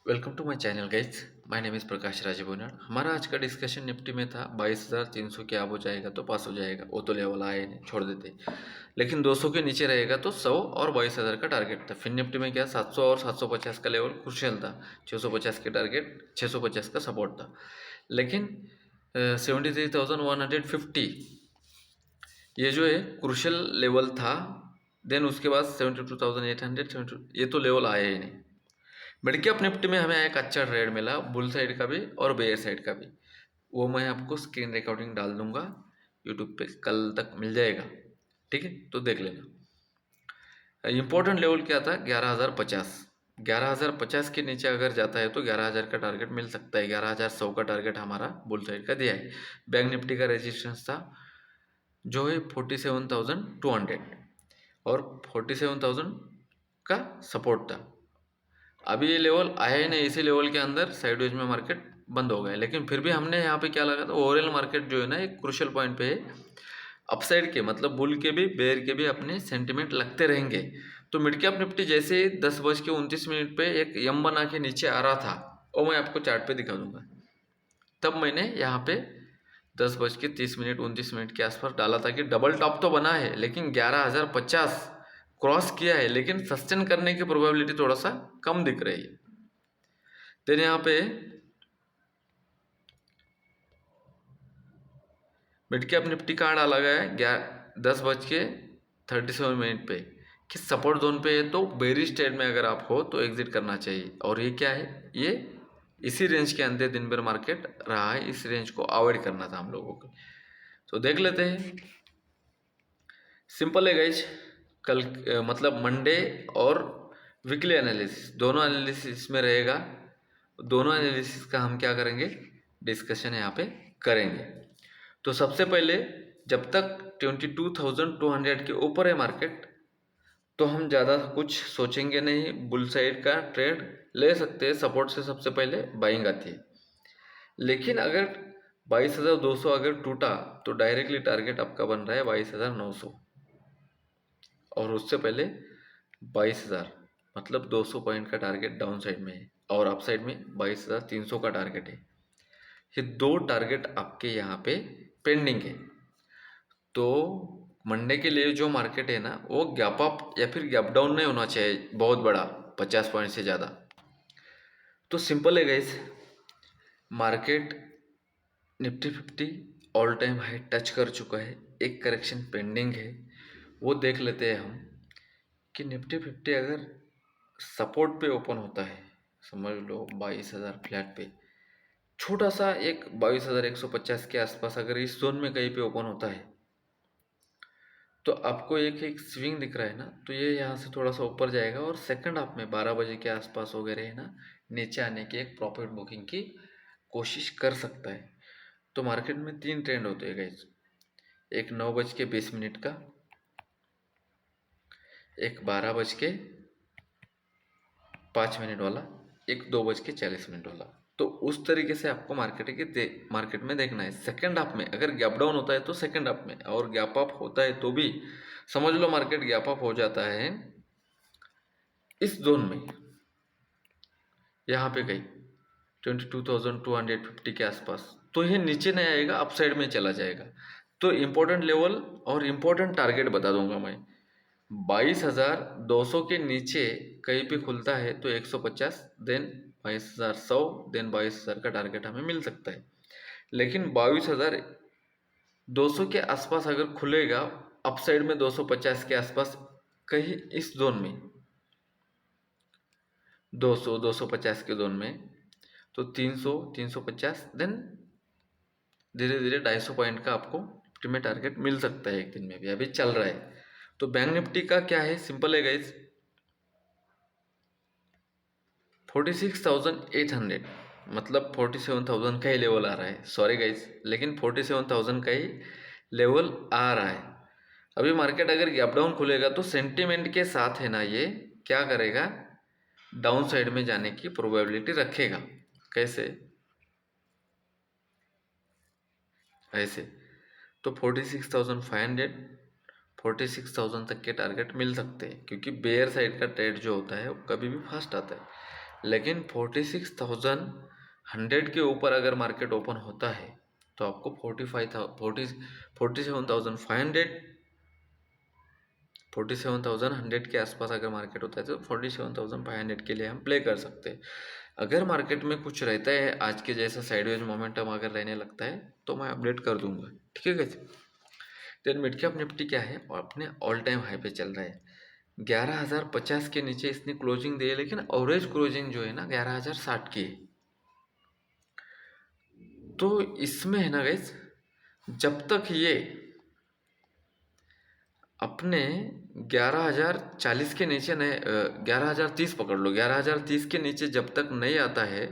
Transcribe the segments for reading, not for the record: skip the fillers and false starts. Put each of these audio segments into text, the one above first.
Welcome to my channel guys. My name is Prakash Rajbhunar. हमारा आज का डिस्कशन निफ्टी में था 22,300 के अब हो जाएगा तो पास हो जाएगा, वो तो लेवल आए नहीं, छोड़ देते। लेकिन 200 के नीचे रहेगा तो 100 और 22,000 का टारगेट था। फिर निफ्टी में क्या 700 और 750 का लेवल क्रुशियल था, 650 के टारगेट, 650 का सपोर्ट था। लेकिन 73,150 ये जो है क्रुशियल लेवल था। देन उसके बाद 72,800 ये तो लेवल आया ही नहीं। मिड कैप निफ्टी में हमें एक अच्छा ट्रेड मिला, बुल साइड का भी और बेयर साइड का भी। वो मैं आपको स्क्रीन रिकॉर्डिंग डाल दूंगा यूट्यूब पे, कल तक मिल जाएगा। ठीक है, तो देख लेना। इंपॉर्टेंट लेवल क्या था? 11,050। 11,050 के नीचे अगर जाता है तो 11,000 का टारगेट मिल सकता है। 11,100 का टारगेट हमारा बुल साइड का दिया है। बैंक निफ्टी का रेजिस्टेंस था जो है 47,200 और 47,000 का सपोर्ट था। अभी ये लेवल आया ही नहीं, इसी लेवल के अंदर साइडवेज में मार्केट बंद हो गया। लेकिन फिर भी हमने यहाँ पे क्या लगा था, ओवरऑल मार्केट जो है ना एक क्रुशियल पॉइंट पे है। अपसाइड के मतलब बुल के भी बेयर के भी अपने सेंटिमेंट लगते रहेंगे। तो मिड कैप निफ्टी जैसे ही 10:29 पे एक यम बना के नीचे आ रहा था, वो मैं आपको चार्ट पे दिखा दूंगा। तब मैंने यहाँ पे 10:30 29 के आसपास डाला था कि डबल टॉप तो बना है लेकिन 11,050 क्रॉस किया है, लेकिन सस्टेन करने की प्रोबेबिलिटी थोड़ा सा कम दिख रही है। देन यहाँ पे मिड कैप निफ्टी कहाँ डाला गया है? 10:37 पे कि सपोर्ट जोन पे है, तो बेरिश ट्रेड में अगर आप हो तो एग्जिट करना चाहिए। और ये क्या है, ये इसी रेंज के अंदर दिन भर मार्केट रहा है, इस रेंज को अवॉइड करना था हम लोगों को। तो देख लेते हैं। सिंपल है गाइज। कल मतलब मंडे और वीकली एनालिसिस दोनों एनालिसिस में रहेगा। दोनों एनालिसिस का हम क्या करेंगे, डिस्कशन यहाँ पे करेंगे। तो सबसे पहले जब तक 22,200 के ऊपर है मार्केट, तो हम ज़्यादा कुछ सोचेंगे नहीं। बुल साइड का ट्रेड ले सकते हैं, सपोर्ट से सबसे पहले बाइंग आती है। लेकिन अगर 22,200 अगर टूटा तो डायरेक्टली टारगेट आपका बन रहा है 22,900, और उससे पहले 22,000, मतलब 200 पॉइंट का टारगेट डाउन साइड में है और अप साइड में 22,300 का टारगेट है। ये दो टारगेट आपके यहाँ पे पेंडिंग है। तो मंडे के लिए जो मार्केट है ना, वो गैप अप या फिर गैप डाउन नहीं होना चाहिए बहुत बड़ा, 50 पॉइंट से ज़्यादा। तो सिंपल है guys, market Nifty 50 all time high touch कर चुका है, एक करेक्शन पेंडिंग है। वो देख लेते हैं हम कि निफ्टी 50 अगर सपोर्ट पे ओपन होता है, समझ लो 22,000 फ्लैट पे, छोटा सा एक 22,150 के आसपास अगर इस जोन में कहीं पे ओपन होता है, तो आपको एक एक स्विंग दिख रहा है ना, तो ये यहाँ से थोड़ा सा ऊपर जाएगा और सेकंड हाफ में 12 बजे के आसपास वगैरह है ना, नीचे आने की एक प्रॉफिट बुकिंग की कोशिश कर सकता है। तो मार्केट में तीन ट्रेंड होते हैं गाइज, एक 9:20 का, एक 12:05 वाला, एक 2:40 वाला। तो उस तरीके से आपको मार्केट में देखना है। सेकंड हाफ में अगर गैप डाउन होता है तो सेकंड हाफ में, और गैप अप होता है तो भी समझ लो मार्केट गैप अप हो जाता है इस जोन में, यहाँ पे कहीं 22,250 के आसपास, तो ये नीचे नहीं आएगा, अपसाइड में चला जाएगा। तो इम्पोर्टेंट लेवल और इम्पोर्टेंट टारगेट बता दूंगा मैं। 22,200 के नीचे कहीं पे खुलता है तो 150, देन 22,100, देन 22,000 का टारगेट हमें मिल सकता है। लेकिन 22,200 के आसपास अगर खुलेगा, अपसाइड में 250 के आसपास कहीं इस जोन में, 200 250 के जोन में, तो 300 350, देन धीरे धीरे 250 पॉइंट का आपको निफ्टी में टारगेट मिल सकता है एक दिन में भी, अभी चल रहा है। तो बैंक निफ्टी का क्या है, सिंपल है गाइज, 46,800 मतलब 47,000 का ही लेवल आ रहा है। सॉरी गाइज, लेकिन 47,000 का ही लेवल आ रहा है। अभी मार्केट अगर गैप डाउन खुलेगा तो सेंटीमेंट के साथ है ना, ये क्या करेगा, डाउन साइड में जाने की प्रोबेबिलिटी रखेगा। कैसे? ऐसे। तो 46,500 46,000 तक के टारगेट मिल सकते हैं, क्योंकि बेयर साइड का ट्रेड जो होता है वो कभी भी फास्ट आता है। लेकिन 46,100 के ऊपर अगर मार्केट ओपन होता है तो आपको 47,500 47,100 के आसपास अगर मार्केट होता है तो 47,500 के लिए हम प्ले कर सकते हैं। अगर मार्केट में कुछ रहता है आज के जैसा साइडवेज मोमेंटम अगर रहने लगता है तो मैं अपडेट कर दूंगा, ठीक है guys. Then mid cap Nifty क्या है, और अपने ऑल टाइम हाई पे चल रहा है। 11,050 के नीचे इसने क्लोजिंग दी है, लेकिन एवरेज क्लोजिंग जो है ना 11,060 की है। तो इसमें है ना गाइस, जब तक ये अपने 11,040 के नीचे नहीं, 11,030 पकड़ लो, 11,030 के नीचे जब तक नहीं आता है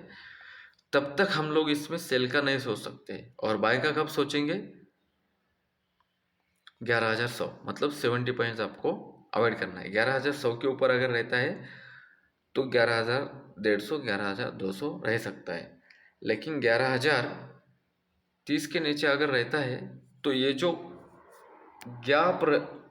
तब तक हम लोग इसमें सेल का नहीं सोच सकते। और बाय का कब सोचेंगे, 11,100, मतलब 70 पॉइंट्स आपको अवॉइड करना है। 11,100 के ऊपर अगर रहता है तो 11,150, 11,200 रह सकता है। लेकिन 11,030 के नीचे अगर रहता है तो ये जो गैप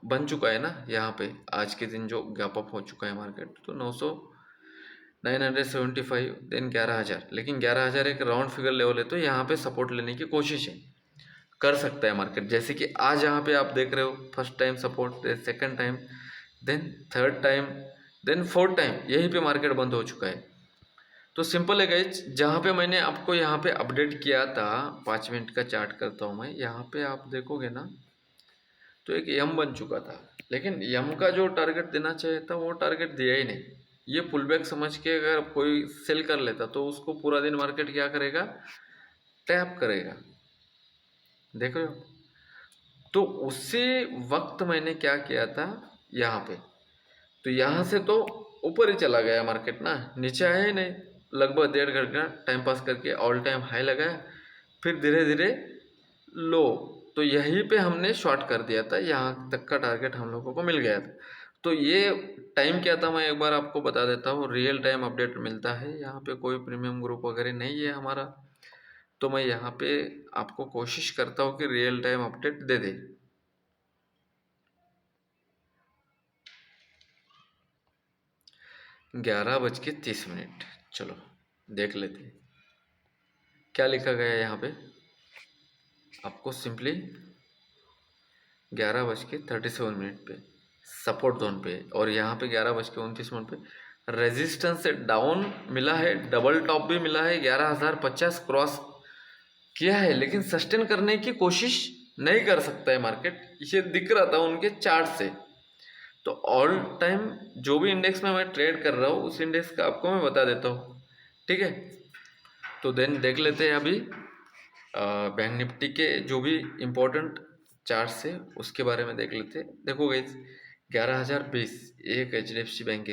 बन चुका है ना यहाँ पे, आज के दिन जो गैप अप हो चुका है मार्केट, तो 975, देन 11,000। लेकिन 11,000 एक राउंड फिगर लेवल है, तो यहाँ पे सपोर्ट लेने की कोशिश है, कर सकता है मार्केट। जैसे कि आज यहाँ पे आप देख रहे हो, first time support, second time, then third time, then fourth time, यहीं पे मार्केट बंद हो चुका है। तो सिंपल है गाइज, जहाँ पे मैंने आपको यहाँ पे अपडेट किया था, 5 मिनट का चार्ट करता हूँ मैं, यहाँ पे आप देखोगे ना तो एक यम बन चुका था, लेकिन यम का जो टारगेट देना चाहिए था वो टारगेट दिया ही नहीं। ये पुल बैक समझ के अगर कोई सेल कर लेता तो उसको पूरा दिन मार्केट क्या करेगा, टैप करेगा, देख रहे हो। तो उसी वक्त मैंने क्या किया था यहाँ पे, तो यहाँ से तो ऊपर ही चला गया मार्केट ना, नीचे आया ही नहीं। लगभग 1.5 घंटा टाइम पास करके ऑल टाइम हाई लगाया, फिर धीरे धीरे लो, तो यहीं पे हमने शॉर्ट कर दिया था, यहाँ तक का टारगेट हम लोगों को मिल गया था। तो ये टाइम क्या था मैं एक बार आपको बता देता हूँ, रियल टाइम अपडेट मिलता है यहाँ पे, कोई प्रीमियम ग्रुप वगैरह नहीं है हमारा, तो मैं यहाँ पे आपको कोशिश करता हूँ कि रियल टाइम अपडेट दे दे। 11:30, चलो देख लेते हैं क्या लिखा गया है यहाँ पे। आपको सिंपली 11:37 पे सपोर्ट जोन पे, और यहाँ पे 11:29 पे रेजिस्टेंस से डाउन मिला है, डबल टॉप भी मिला है, 11,050 क्रॉस किया है, लेकिन सस्टेन करने की कोशिश नहीं कर सकता है मार्केट, ये दिख रहा था उनके चार्ट से। तो ऑल टाइम जो भी इंडेक्स में मैं ट्रेड कर रहा हूँ उस इंडेक्स का आपको मैं बता देता हूँ, ठीक है। तो देन देख लेते हैं अभी बैंक निफ्टी के जो भी इम्पोर्टेंट चार्ट्स है उसके बारे में देख लेते हैं। देखो गाइस, 11,020 एक HDFC बैंक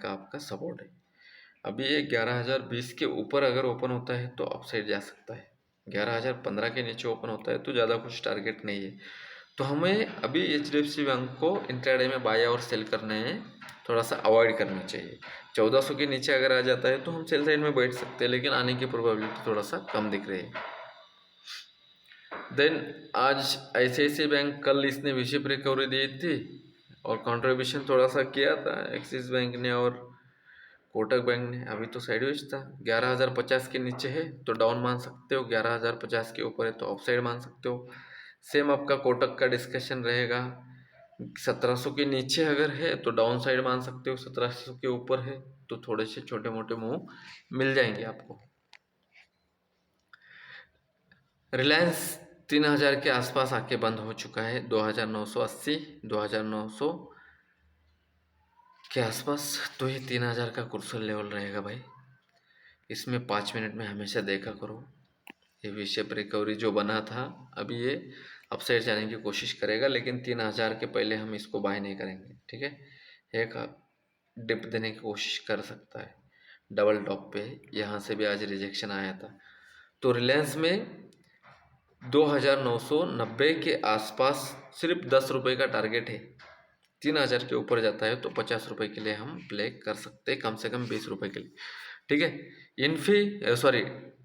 का आपका सपोर्ट है। अभी ये 11,020 के ऊपर अगर ओपन होता है तो अपसाइड जा सकता है, 11,015 के नीचे ओपन होता है तो ज़्यादा कुछ टारगेट नहीं है। तो हमें अभी HDFC बैंक को इंट्राडे में बाय और सेल करने हैं, थोड़ा सा अवॉइड करना चाहिए। 1400 के नीचे अगर आ जाता है तो हम सेल साइड में बैठ सकते हैं, लेकिन आने की प्रोबेबिलिटी थोड़ा सा कम दिख रही है। देन आज ICICI बैंक, कल इसने विशिप रिकवरी दी थी और कंट्रीब्यूशन थोड़ा सा किया था एक्सिस बैंक ने और कोटक बैंक ने। अभी तो साइडवेज था, 11,050 के नीचे है तो डाउन मान सकते हो, 11,050 के ऊपर है तो अप साइड मान सकते हो। सेम आपका कोटक का डिस्कशन रहेगा, 1,700 के नीचे अगर है तो डाउन साइड मान सकते हो, 1,700 के ऊपर है तो थोड़े से छोटे मोटे मूव मिल जाएंगे आपको। रिलायंस 3,000 के आसपास आके बंद हो चुका है, 2,980, 2,900 के आसपास, तो ये 3,000 का कुर्सल लेवल रहेगा भाई। इसमें 5 मिनट में हमेशा देखा करो, ये विशेप रिकवरी जो बना था अभी ये अपसाइड जाने की कोशिश करेगा, लेकिन 3,000 के पहले हम इसको बाय नहीं करेंगे, ठीक है। एक डिप देने की कोशिश कर सकता है डबल टॉप पे, यहाँ से भी आज रिजेक्शन आया था। तो रिलायंस में 2,990 के आसपास सिर्फ 10 रुपये का टारगेट है, 3,000 के ऊपर जाता है तो 50 रुपये के लिए हम प्ले कर सकते हैं, कम से कम 20 रुपये के लिए, ठीक है।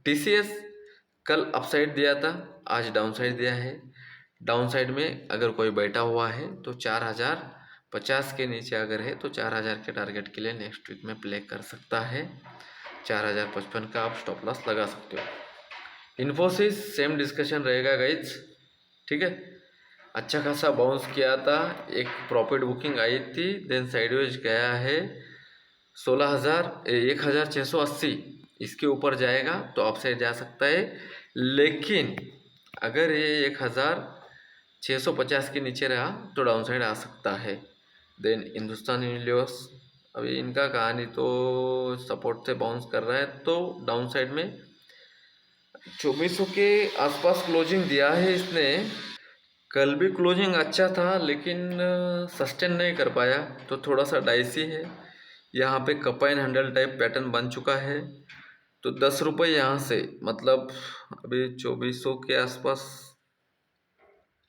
TCS कल अपसाइड दिया था, आज डाउन साइड दिया है। डाउन साइड में अगर कोई बैठा हुआ है तो 4,000 50 के नीचे अगर है तो 4000 के टारगेट के लिए नेक्स्ट वीक में प्ले कर सकता है। 4055 का आप स्टॉप लॉस लगा सकते हो। इन्फोसिस सेम डिस्कशन रहेगा गाइज, ठीक है। अच्छा खासा बाउंस किया था, एक प्रॉफिट बुकिंग आई थी, देन साइडवेज गया है 16,680, इसके ऊपर जाएगा तो अपसाइड जा सकता है। लेकिन अगर ये 1650 के नीचे रहा तो डाउन साइड आ सकता है। देन हिंदुस्तान यूनिलिवर्स, अभी इनका कहानी तो सपोर्ट से बाउंस कर रहा है, तो डाउन साइड में 2400 के आसपास क्लोजिंग दिया है इसने। कल भी क्लोजिंग अच्छा था लेकिन सस्टेन नहीं कर पाया, तो थोड़ा सा डाइसी है। यहाँ पे cup and handle type pattern बन चुका है, तो 10 रुपये यहाँ से, मतलब अभी 2400 के आसपास,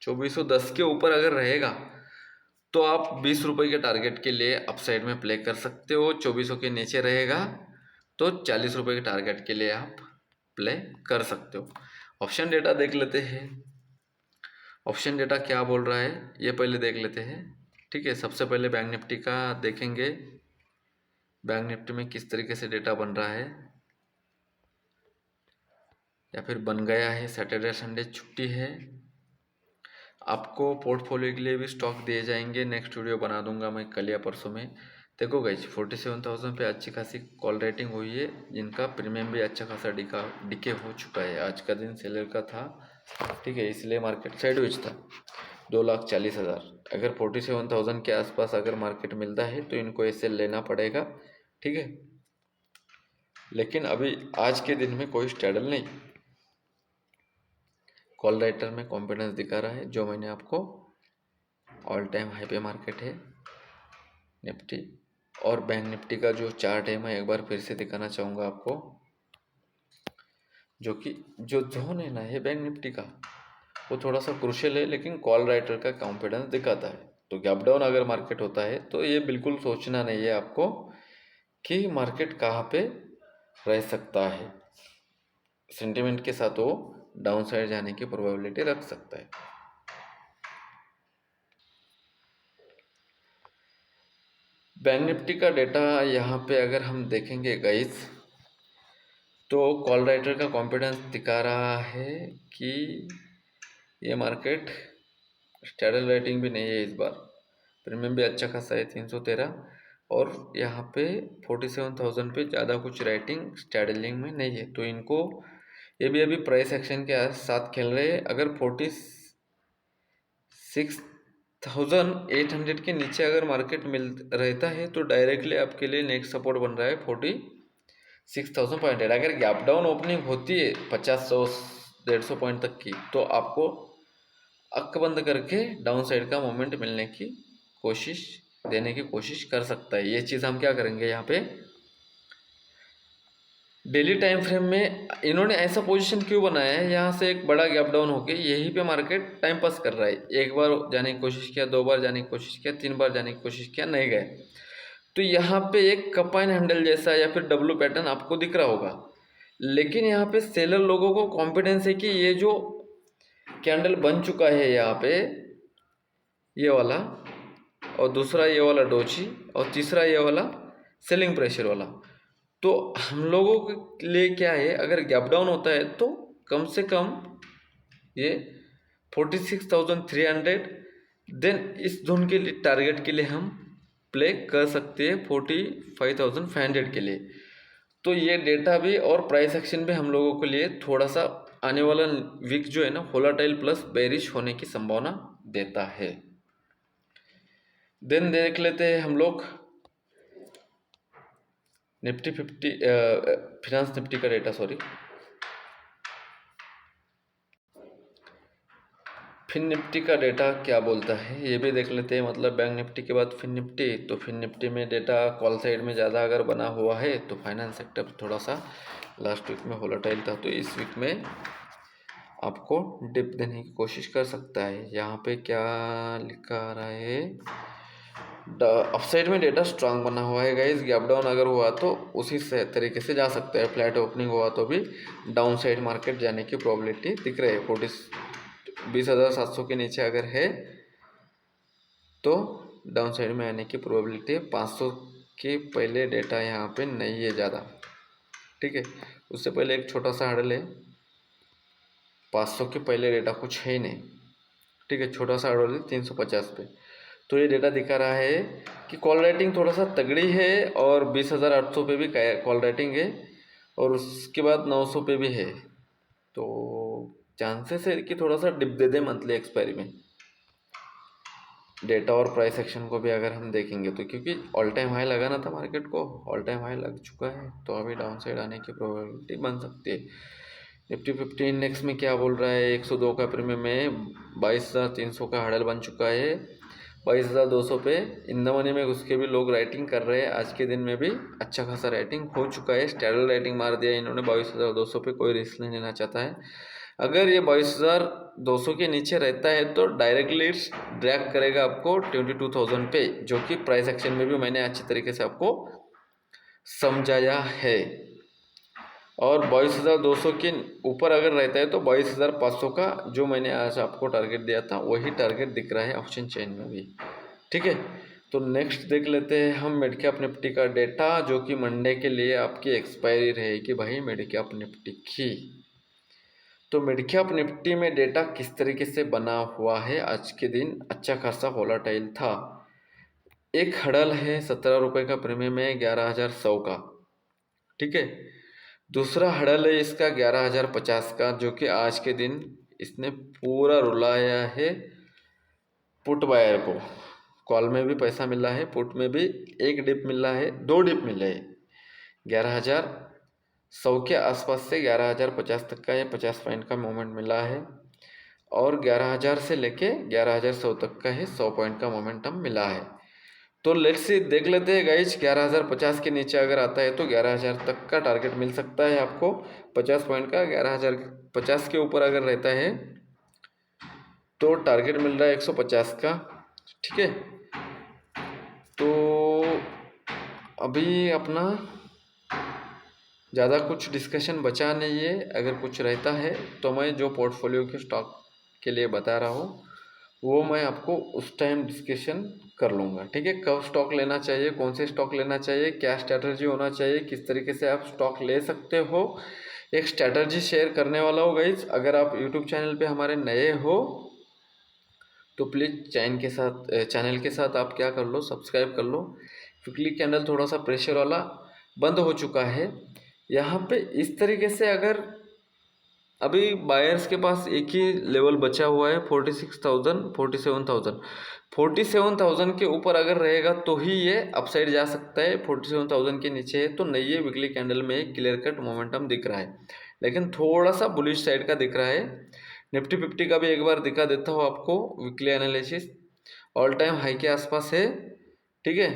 2410 के ऊपर अगर रहेगा तो आप 20 रुपये के टारगेट के लिए अपसाइड में प्ले कर सकते हो। 2400 के नीचे रहेगा तो 40 रुपये के टारगेट के लिए आप प्ले कर सकते हो। ऑप्शन डेटा देख लेते हैं, ऑप्शन डेटा क्या बोल रहा है ये पहले देख लेते हैं, ठीक है। सबसे पहले बैंक निफ्टी का देखेंगे, बैंक निफ्टी में किस तरीके से डेटा बन रहा है या फिर बन गया है। सैटरडे संडे छुट्टी है। आपको पोर्टफोलियो के लिए भी स्टॉक दिए जाएंगे, नेक्स्ट वीडियो बना दूंगा मैं कल या परसों में। देखो गाइस 47,000 पे अच्छी खासी कॉल रेटिंग हुई है, जिनका प्रीमियम भी अच्छा खासा डिके हो चुका है। आज का दिन सेलर का था, ठीक है, इसलिए मार्केट साइडवेज था। 2,40,000, अगर 47,000 के आसपास अगर मार्केट मिलता है तो इनको ऐसे लेना पड़ेगा, ठीक है। लेकिन अभी आज के दिन में कोई स्ट्रैडल नहीं, कॉल राइटर में कॉन्फिडेंस दिखा रहा है। जो मैंने आपको ऑल टाइम हाई पे मार्केट है निफ्टी, और बैंक निफ्टी का जो चार्ट है मैं एक बार फिर से दिखाना चाहूँगा आपको, जो कि जो जोन है ना है बैंक निफ्टी का वो थोड़ा सा क्रूशियल है, लेकिन कॉल राइटर का कॉन्फिडेंस दिखाता है। तो गैप डाउन अगर मार्केट होता है तो ये बिल्कुल सोचना नहीं है आपको कि मार्केट कहाँ पे रह सकता है। सेंटिमेंट के साथ वो डाउन साइड जाने की प्रोबेबिलिटी रख सकता है। बैंक निफ्टी का डेटा यहाँ पे अगर हम देखेंगे गाइस, तो कॉल राइटर का कॉन्फिडेंस दिखा रहा है कि ये मार्केट स्टैडल रेटिंग भी नहीं है इस बार, प्रीमियम भी अच्छा खासा है 313, और यहाँ पे 47,000 पे ज़्यादा कुछ रेटिंग स्टैडलिंग में नहीं है। तो इनको ये भी अभी प्राइस एक्शन के साथ खेल रहे हैं। अगर 46,800 के नीचे अगर मार्केट मिल रहता है तो डायरेक्टली आपके लिए नेक्स्ट सपोर्ट बन रहा है 46,500। अगर गैप डाउन ओपनिंग होती है 50-100-150 पॉइंट तक की, तो आपको अक्क बंद करके डाउन साइड का मोमेंट मिलने की कोशिश, देने की कोशिश कर सकता है। ये चीज़ हम क्या करेंगे यहाँ पे डेली टाइम फ्रेम में, इन्होंने ऐसा पोजीशन क्यों बनाया है, यहाँ से एक बड़ा गैप डाउन होके यहीं पे मार्केट टाइम पास कर रहा है। एक बार जाने की कोशिश किया, 2 बार जाने की कोशिश किया, 3 बार जाने की कोशिश किया, नहीं गए। तो यहाँ पे एक कप एंड हैंडल जैसा या फिर डब्लू पैटर्न आपको दिख रहा होगा, लेकिन यहाँ पे सेलर लोगों को कॉन्फिडेंस है कि ये जो कैंडल बन चुका है यहाँ पे, ये वाला, और दूसरा ये वाला डोची, और तीसरा ये वाला सेलिंग प्रेशर वाला, तो हम लोगों के लिए क्या है, अगर गैप डाउन होता है तो कम से कम ये 46,300, देन इस जोन के लिए टारगेट के लिए हम प्ले कर सकते हैं 45,500 के लिए। तो ये डेटा भी और प्राइस एक्शन भी हम लोगों के लिए थोड़ा सा आने वाला वीक जो है ना वोलेटाइल प्लस बेरिश होने की संभावना देता है। देन देख लेते हैं हम लोग निफ्टी 50 फिनांस निफ्टी का डेटा, फिन निफ्टी का डेटा क्या बोलता है ये भी देख लेते हैं। मतलब बैंक निफ्टी के बाद फिन निफ्टी, तो फिन निफ्टी में डेटा कॉल साइड में ज़्यादा अगर बना हुआ है तो फाइनेंस सेक्टर थोड़ा सा लास्ट वीक में वोलेटाइल था, तो इस वीक में आपको डिप देने की कोशिश कर सकता है। यहाँ पे क्या लिखा आ रहा है, अपसाइड में डेटा स्ट्रांग बना हुआ है गाइस। गैप डाउन अगर हुआ तो उसी से तरीके से जा सकते हैं, फ्लैट ओपनिंग हुआ तो भी डाउन साइड मार्केट जाने की प्रोबेबिलिटी दिख रही है। 20,700 के नीचे अगर है तो डाउन साइड में आने की प्रोबेबिलिटी है। 500 के पहले डेटा यहाँ पे नहीं है ज़्यादा, ठीक है। उससे पहले एक छोटा सा हर्डल है, 500 के पहले डेटा कुछ है ही नहीं, ठीक है। छोटा सा हर्डल है 350 पे। तो ये डेटा दिखा रहा है कि कॉल राइटिंग थोड़ा सा तगड़ी है और 20,800 पे भी कॉल राइटिंग है और उसके बाद 900 पे भी है। तो चांसेस है कि थोड़ा सा डिप दे दे मंथली एक्सपायरी में। डेटा और प्राइस एक्शन को भी अगर हम देखेंगे तो, क्योंकि ऑल टाइम हाई लगाना था मार्केट को, ऑल टाइम हाई लग चुका है, तो अभी डाउन साइड आने की प्रोबेबिलिटी बन सकती है। निफ्टी 50 इंडेक्स में क्या बोल रहा है, 102 का प्रीमियम में 22,300 का हड़ल बन चुका है। 22,200 पे इन द मनी में घुस के भी लोग राइटिंग कर रहे हैं। आज के दिन में भी अच्छा खासा राइटिंग हो चुका है, स्टैंडर्ड राइटिंग मार दिया इन्होंने 22,200 पे। कोई रिस्क नहीं लेना चाहता है। अगर ये 22,200 के नीचे रहता है तो डायरेक्टली ड्रैग करेगा आपको 22,000 पे, जो कि प्राइस एक्शन में भी मैंने अच्छी तरीके से आपको समझाया है। और 22,200 के ऊपर अगर रहता है तो 22,500 का जो मैंने आज आपको टारगेट दिया था वही टारगेट दिख रहा है ऑप्शन चेन में भी, ठीक है। तो नेक्स्ट देख लेते हैं हम मिड कैप निफ्टी का डेटा, जो कि मंडे के लिए आपकी एक्सपायरी रहेगी भाई मिड कैप निफ्टी की। तो मिड कैप निफ्टी में डेटा किस तरीके से बना हुआ है, आज के दिन अच्छा खासा वोलेटाइल था। एक हड़ल है 17 रुपये का प्रीमियम है 11,100 का, ठीक है। दूसरा हड़ल है इसका 11,050 का, जो कि आज के दिन इसने पूरा रुलाया है पुट बायर को। कॉल में भी पैसा मिला है, पुट में भी एक डिप मिला है, 2 डिप मिले हैं। 11,100 के आसपास से 11,050 तक का ये 50 पॉइंट का मोमेंट मिला है और 11,000 से लेके 11,100 तक का है 100 पॉइंट का मोमेंटम मिला है। तो लेट्स सी देख लेते हैं गाइज, 11,050 के नीचे अगर आता है तो 11,000 तक का टारगेट मिल सकता है आपको 50 पॉइंट का। 11,050 के ऊपर अगर रहता है तो टारगेट मिल रहा है 150 का, ठीक है। तो अभी अपना ज़्यादा कुछ डिस्कशन बचा नहीं है। अगर कुछ रहता है तो मैं जो पोर्टफोलियो के स्टॉक के लिए बता रहा हूँ वो मैं आपको उस टाइम डिस्कशन कर लूँगा, ठीक है। कब स्टॉक लेना चाहिए, कौन से स्टॉक लेना चाहिए, क्या स्ट्रैटेजी होना चाहिए, किस तरीके से आप स्टॉक ले सकते हो, एक स्ट्रैटेजी शेयर करने वाला हो गाइज। अगर आप यूट्यूब चैनल पे हमारे नए हो तो प्लीज़ चैनल के साथ आप क्या कर लो, सब्सक्राइब कर लो। वीकली कैंडल थोड़ा सा प्रेशर वाला बंद हो चुका है यहाँ पे। इस तरीके से अगर अभी बायर्स के पास एक ही लेवल बचा हुआ है 46,000 47,000 47,000 के ऊपर अगर रहेगा तो ही ये अपसाइड जा सकता है। 47,000 के नीचे है तो नई वीकली कैंडल में एक क्लियर कट मोमेंटम दिख रहा है, लेकिन थोड़ा सा बुलिश साइड का दिख रहा है। निफ्टी 50 का भी एक बार दिखा देता हूँ आपको weekly analysis. All time high के आसपास है, ठीक है।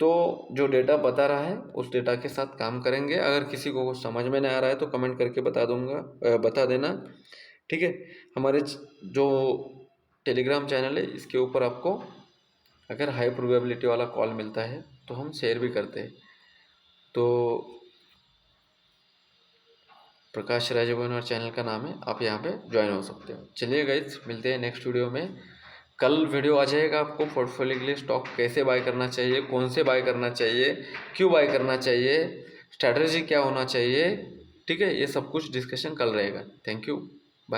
तो जो डेटा बता रहा है उस डेटा के साथ काम करेंगे। अगर किसी को कुछ समझ में नहीं आ रहा है तो कमेंट करके बता देना, ठीक है। हमारे जो टेलीग्राम चैनल है इसके ऊपर आपको अगर हाई प्रोबेबिलिटी वाला कॉल मिलता है तो हम शेयर भी करते हैं। तो प्रकाश राजभवन चैनल का नाम है, आप यहाँ पे ज्वाइन हो सकते हो। चलिए गाइज, मिलते हैं नेक्स्ट वीडियो में। कल वीडियो आ जाएगा आपको पोर्टफोलियो के लिए स्टॉक कैसे बाय करना चाहिए, कौन से बाय करना चाहिए, क्यों बाय करना चाहिए, स्ट्रैटेजी क्या होना चाहिए, ठीक है। ये सब कुछ डिस्कशन कल रहेगा। Thank you.